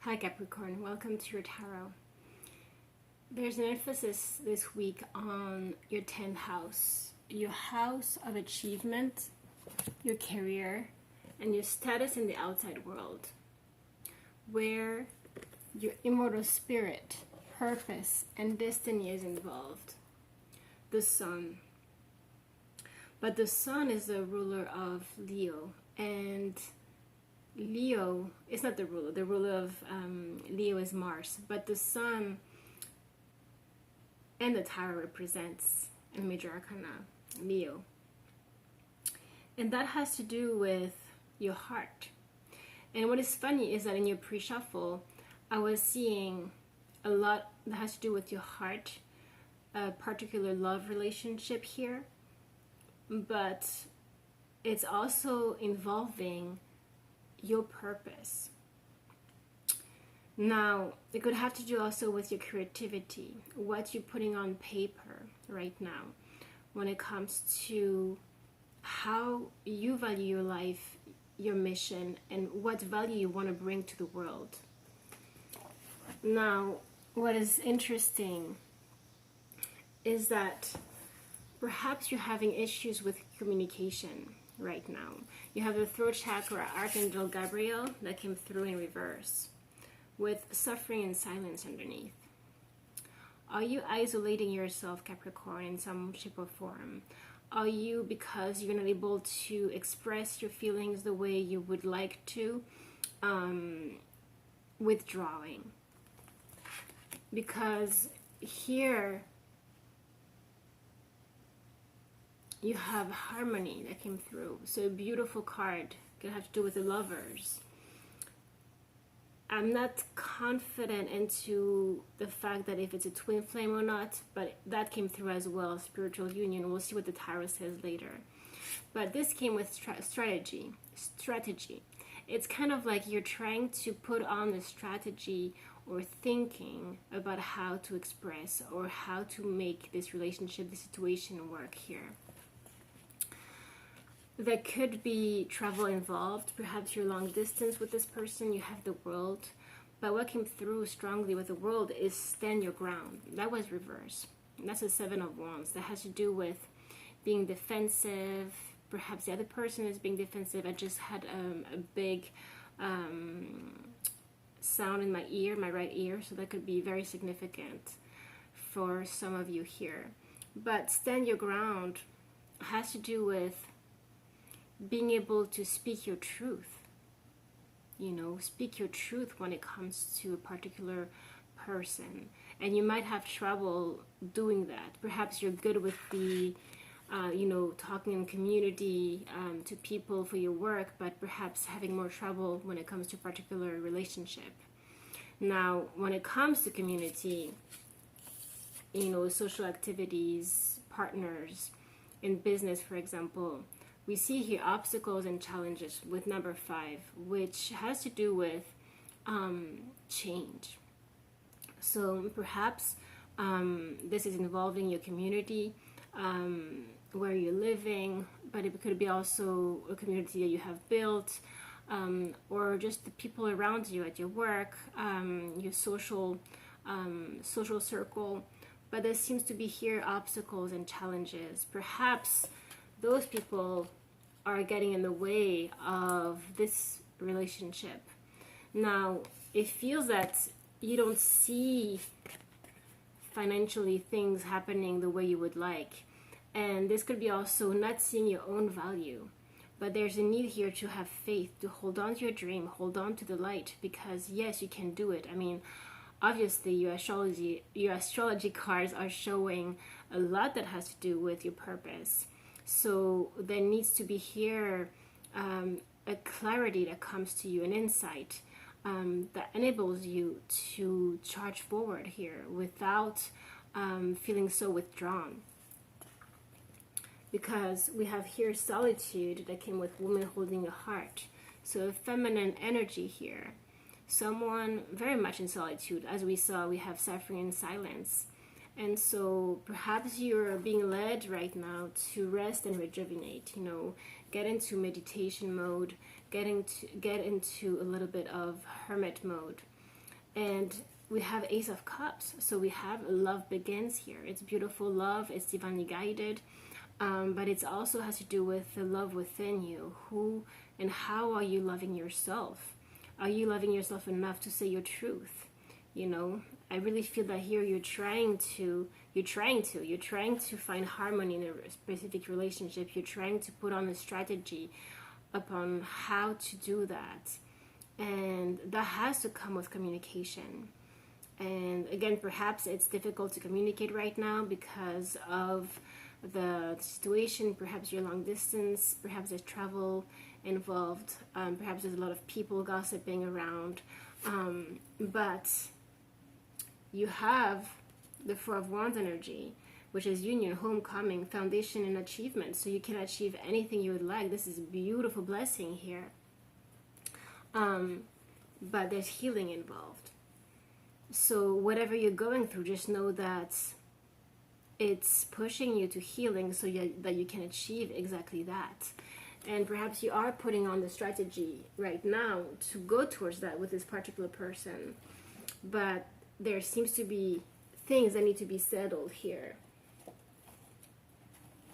Hi Capricorn, welcome to your tarot. There's an emphasis this week on your 10th house, your house of achievement, your career, and your status in the outside world, where your immortal spirit, purpose, and destiny is involved. The sun. But the sun is the ruler of Leo, and Leo is not the ruler. The ruler of Leo is Mars, but the sun and the tarot represents in major arcana Leo, and that has to do with your heart. And what is funny is that in your pre-shuffle, I was seeing a lot that has to do with your heart, a particular love relationship here, but it's also involving your purpose. Now, it could have to do also with your creativity, what you're putting on paper right now when it comes to how you value your life, your mission, and what value you want to bring to the world. Now, what is interesting is that perhaps you're having issues with communication right now. You have the throat chakra, Archangel Gabriel, that came through in reverse, with suffering and silence underneath. Are you isolating yourself, Capricorn, in some shape or form? Are you, because you're not able to express your feelings the way you would like to, withdrawing? Because here you have harmony that came through. So a beautiful card. Could have to do with the lovers. I'm not confident into the fact that if it's a twin flame or not, but that came through as well, spiritual union. We'll see what the tarot says later. But this came with strategy. It's kind of like you're trying to put on the strategy or thinking about how to express or how to make this relationship, this situation work here. There could be travel involved. Perhaps you're long distance with this person. You have the world. But what came through strongly with the world is stand your ground. That was reverse. And that's a 7 of Wands. That has to do with being defensive. Perhaps the other person is being defensive. I just had a big sound in my ear, my right ear. So that could be very significant for some of you here. But stand your ground has to do with being able to speak your truth, speak your truth when it comes to a particular person. And you might have trouble doing that. Perhaps you're good with the, talking in community to people for your work, but perhaps having more trouble when it comes to a particular relationship. Now, when it comes to community, social activities, partners, in business, for example, we see here obstacles and challenges with number 5, which has to do with change. So perhaps this is involving your community, where you're living, but it could be also a community that you have built, or just the people around you at your work, your social circle. But there seems to be here obstacles and challenges. Perhaps those people are getting in the way of this relationship. Now, it feels that you don't see financially things happening the way you would like. And this could be also not seeing your own value. But there's a need here to have faith, to hold on to your dream, hold on to the light, because yes, you can do it. I mean, obviously your astrology cards are showing a lot that has to do with your purpose. So there needs to be here a clarity that comes to you, an insight that enables you to charge forward here without feeling so withdrawn. Because we have here solitude that came with woman holding a heart. So a feminine energy here. Someone very much in solitude. As we saw, we have suffering and silence. And so perhaps you're being led right now to rest and rejuvenate, get into meditation mode, get into a little bit of hermit mode. And we have Ace of Cups, so we have love begins here. It's beautiful love, it's divinely guided, but it also has to do with the love within you. Who and how are you loving yourself? Are you loving yourself enough to say your truth? You know, I really feel that here you're trying to find harmony in a specific relationship. You're trying to put on a strategy upon how to do that. And that has to come with communication. And again, perhaps it's difficult to communicate right now because of the situation. Perhaps you're long distance, perhaps there's travel involved, perhaps there's a lot of people gossiping around. But you have the Four of Wands energy, which is union, homecoming, foundation, and achievement. So you can achieve anything you would like. This is a beautiful blessing here. But there's healing involved. So whatever you're going through, just know that it's pushing you to healing so that you can achieve exactly that. And perhaps you are putting on the strategy right now to go towards that with this particular person. But there seems to be things that need to be settled here.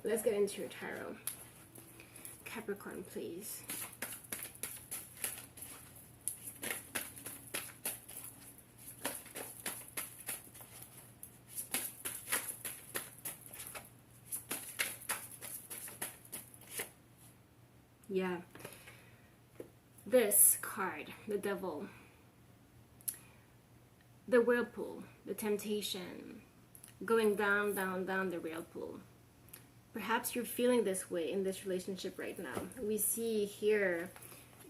Let's get into your tarot. Capricorn, please. Yeah. This card, the Devil, the whirlpool, the temptation, going down, down, down the whirlpool. Perhaps you're feeling this way in this relationship right now. We see here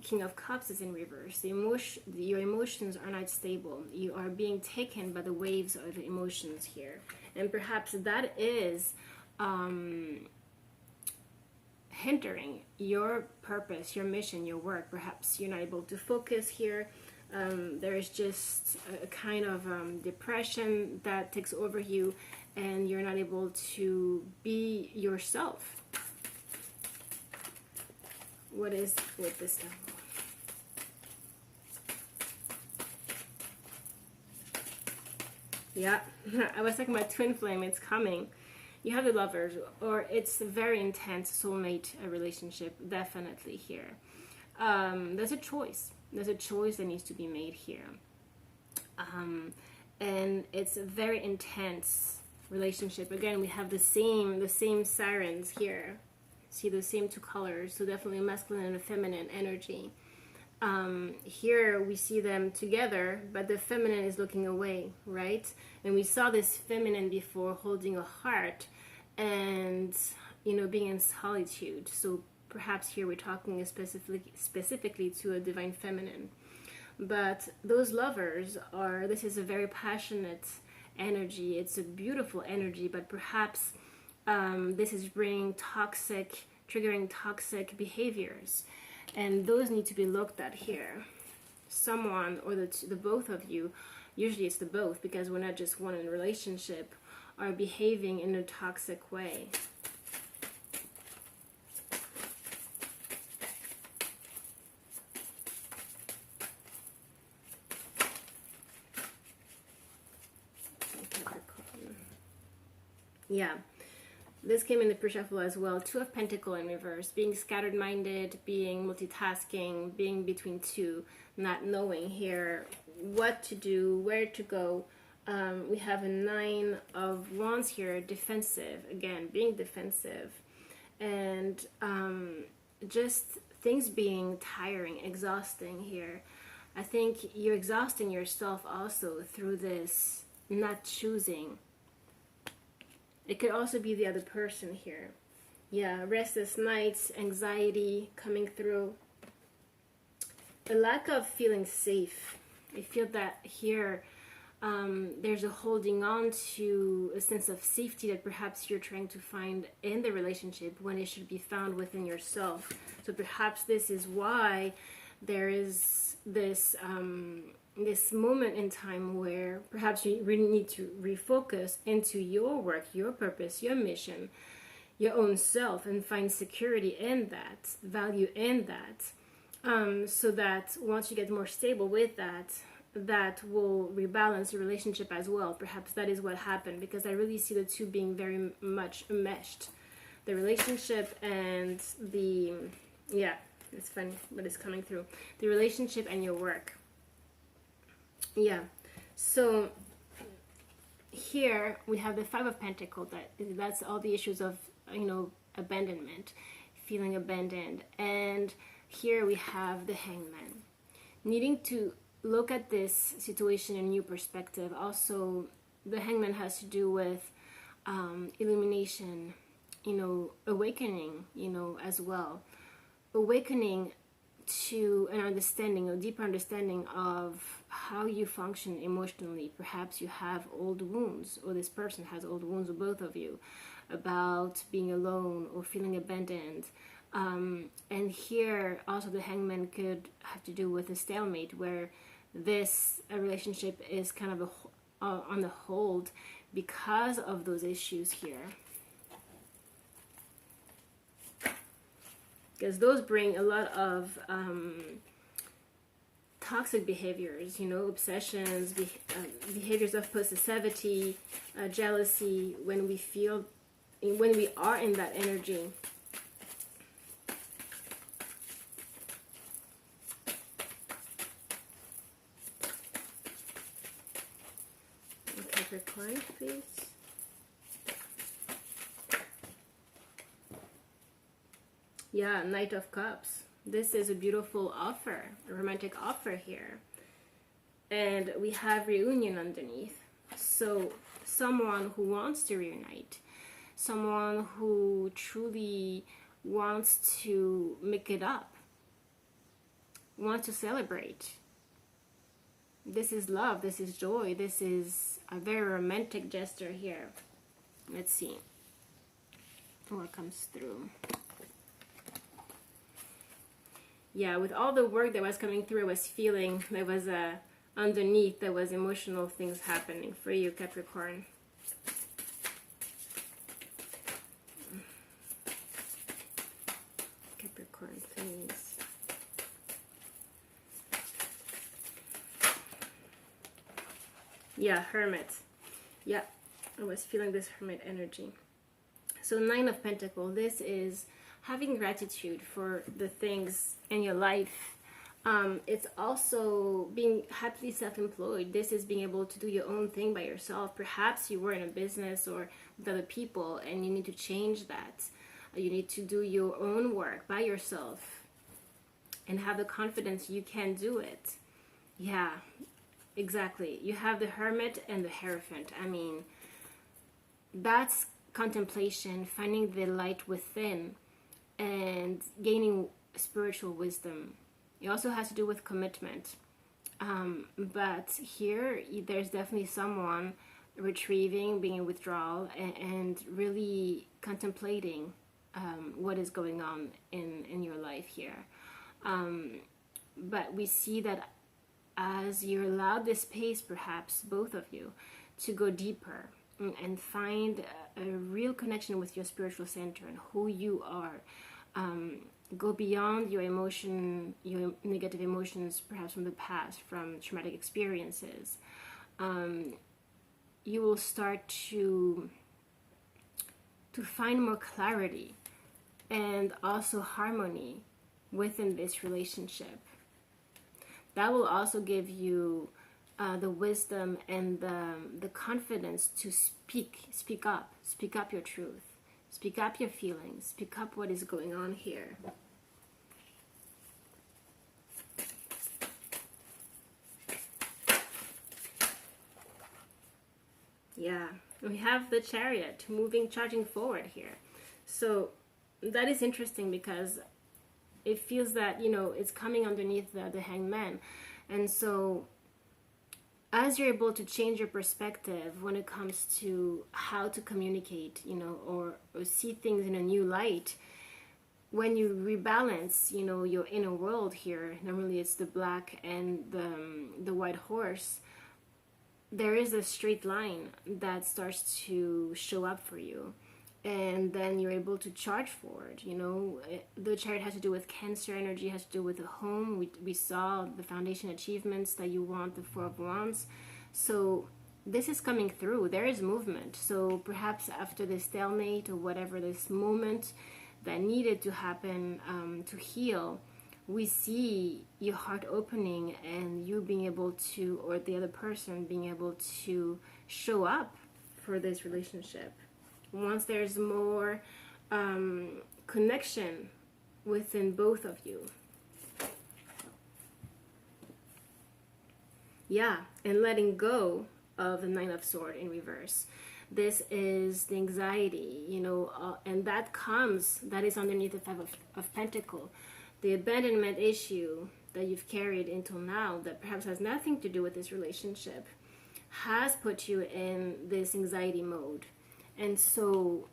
King of Cups is in reverse. Your emotions are not stable. You are being taken by the waves of emotions here. And perhaps that is hindering your purpose, your mission, your work. Perhaps you're not able to focus here. There is just a kind of depression that takes over you, and you're not able to be yourself. What is with this Devil? Yeah, I was talking about twin flame. It's coming. You have the Lovers, or it's a very intense soulmate relationship, definitely here. There's a choice. There's a choice that needs to be made here. And it's a very intense relationship. Again, we have the same sirens here. See the same two colors, so definitely a masculine and a feminine energy. Here we see them together, but the feminine is looking away, right? And we saw this feminine before holding a heart and, you know, being in solitude. So perhaps here we're talking specifically to a divine feminine. But those lovers this is a very passionate energy. It's a beautiful energy, but perhaps this is bringing triggering toxic behaviors. And those need to be looked at here. Someone, or the both of you, usually it's the both, because we're not just one in a relationship, are behaving in a toxic way. Yeah. This came in the pre-shuffle as well. Two of Pentacles in reverse. Being scattered-minded, being multitasking, being between two, not knowing here what to do, where to go. We have a Nine of Wands here, defensive. Again, being defensive. And just things being tiring, exhausting here. I think you're exhausting yourself also through this not choosing. It could also be the other person here. Yeah, restless nights, anxiety coming through. A lack of feeling safe. I feel that here there's a holding on to a sense of safety that perhaps you're trying to find in the relationship when it should be found within yourself. So perhaps this is why there is this this moment in time where perhaps you really need to refocus into your work, your purpose, your mission, your own self, and find security in that, value in that, so that once you get more stable with that, that will rebalance the relationship as well. Perhaps that is what happened, because I really see the two being very much enmeshed. The relationship and the, yeah, it's funny, but it's coming through. The relationship and your work. Yeah. So here we have the Five of Pentacles. That's all the issues of, you know, abandonment, feeling abandoned. And here we have the Hangman, needing to look at this situation in a new perspective. Also, the Hangman has to do with illumination, you know, awakening, you know, as well. Awakening to an understanding, a deeper understanding of how you function emotionally. Perhaps you have old wounds, or this person has old wounds, or both of you, about being alone or feeling abandoned. And here also the Hangman could have to do with a stalemate, where this relationship is kind of on the hold because of those issues here. Because those bring a lot of toxic behaviors, you know, obsessions, behaviors of possessivity, jealousy, when we are in that energy. Capricorn, please. Yeah, Knight of Cups. This is a beautiful offer, a romantic offer here. And we have reunion underneath. So someone who wants to reunite, someone who truly wants to make it up, wants to celebrate. This is love, this is joy, this is a very romantic gesture here. Let's see what comes through. Yeah, with all the work that was coming through, I was feeling there was underneath, there was emotional things happening for you, Capricorn. Capricorn, please. Yeah, Hermit. Yeah, I was feeling this Hermit energy. So Nine of Pentacles, this is having gratitude for the things in your life. It's also being happily self-employed. This is being able to do your own thing by yourself. Perhaps you were in a business or with other people and you need to change that. You need to do your own work by yourself and have the confidence you can do it. Yeah, exactly. You have the Hermit and the Hierophant. I mean, that's contemplation, finding the light within and gaining spiritual wisdom. It also has to do with commitment. But here, there's definitely someone retrieving, being in withdrawal, and really contemplating what is going on in your life here. But we see that as you allow this space, perhaps both of you, to go deeper and find a real connection with your spiritual center and who you are. Go beyond your your negative emotions, perhaps from the past, from traumatic experiences. You will start to find more clarity and also harmony within this relationship. That will also give you the wisdom and the confidence to speak up your truth. Speak up your feelings. Speak up what is going on here. Yeah, we have the Chariot charging forward here. So that is interesting because it feels that, you know, it's coming underneath the Hangman. And so as you're able to change your perspective when it comes to how to communicate, you know, or see things in a new light, when you rebalance, you know, your inner world here, normally it's the black and the white horse, there is a straight line that starts to show up for you. and then you're able to charge forward. You know, the chart has to do with Cancer energy, has to do with the home. We saw the foundation achievements that you want, the Four of Wands. So this is coming through. There is movement. So perhaps after this stalemate or whatever, this moment that needed to happen to heal, we see your heart opening and you being able to, or the other person being able to show up for this relationship. Once there's more connection within both of you. Yeah, and letting go of the Nine of Swords in reverse. This is the anxiety, you know, and that is underneath the Five of Pentacles. The abandonment issue that you've carried until now, that perhaps has nothing to do with this relationship, has put you in this anxiety mode. And so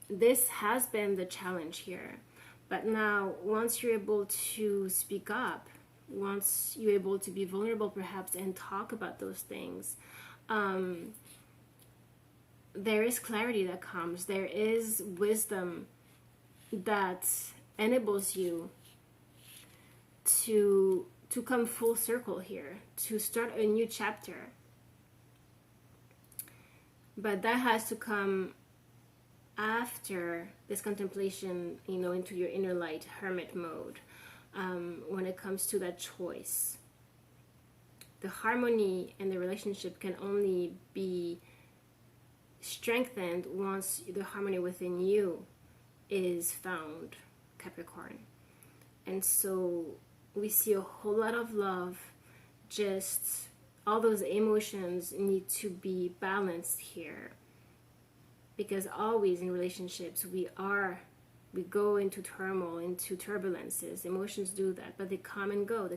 this has been the challenge here. But now, once you're able to speak up, once you're able to be vulnerable perhaps and talk about those things, there is clarity that comes. There is wisdom that enables you to come full circle here, to start a new chapter. But that has to come after this contemplation, you know, into your inner light, hermit mode, when it comes to that choice. The harmony in the relationship can only be strengthened once the harmony within you is found, Capricorn. And so we see a whole lot of love, just all those emotions need to be balanced here, because always in relationships we go into turmoil, into turbulences. Emotions do that, but they come and go.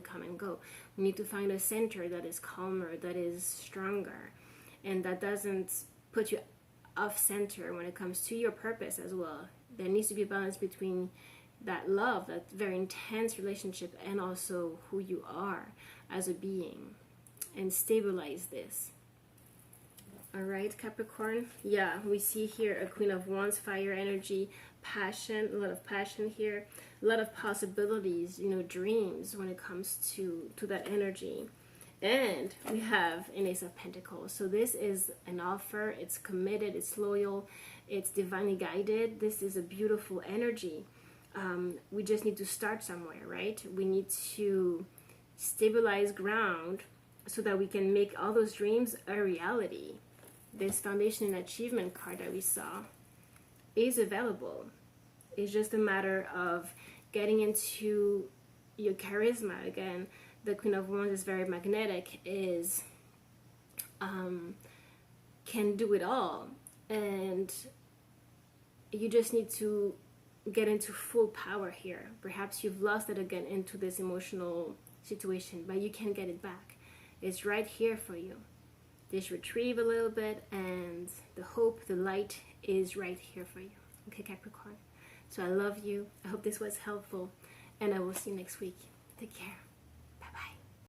We need to find a center that is calmer, that is stronger, and that doesn't put you off center when it comes to your purpose as well. There needs to be a balance between that love, that very intense relationship, and also who you are as a being, and stabilize this. All right, Capricorn. Yeah, we see here a Queen of Wands, fire energy, passion, a lot of passion here, a lot of possibilities, you know, dreams when it comes to that energy. And we have an Ace of Pentacles. So this is an offer. It's committed, it's loyal, it's divinely guided. This is a beautiful energy. We just need to start somewhere, right? We need to stabilize ground so that we can make all those dreams a reality. This foundation and achievement card that we saw is available. It's just a matter of getting into your charisma. Again, the Queen of Wands is very magnetic, can do it all. And you just need to get into full power here. Perhaps you've lost it again into this emotional situation, but you can get it back. It's right here for you. Just retrieve a little bit, and the hope, the light is right here for you. Okay, Capricorn? So I love you. I hope this was helpful, and I will see you next week. Take care.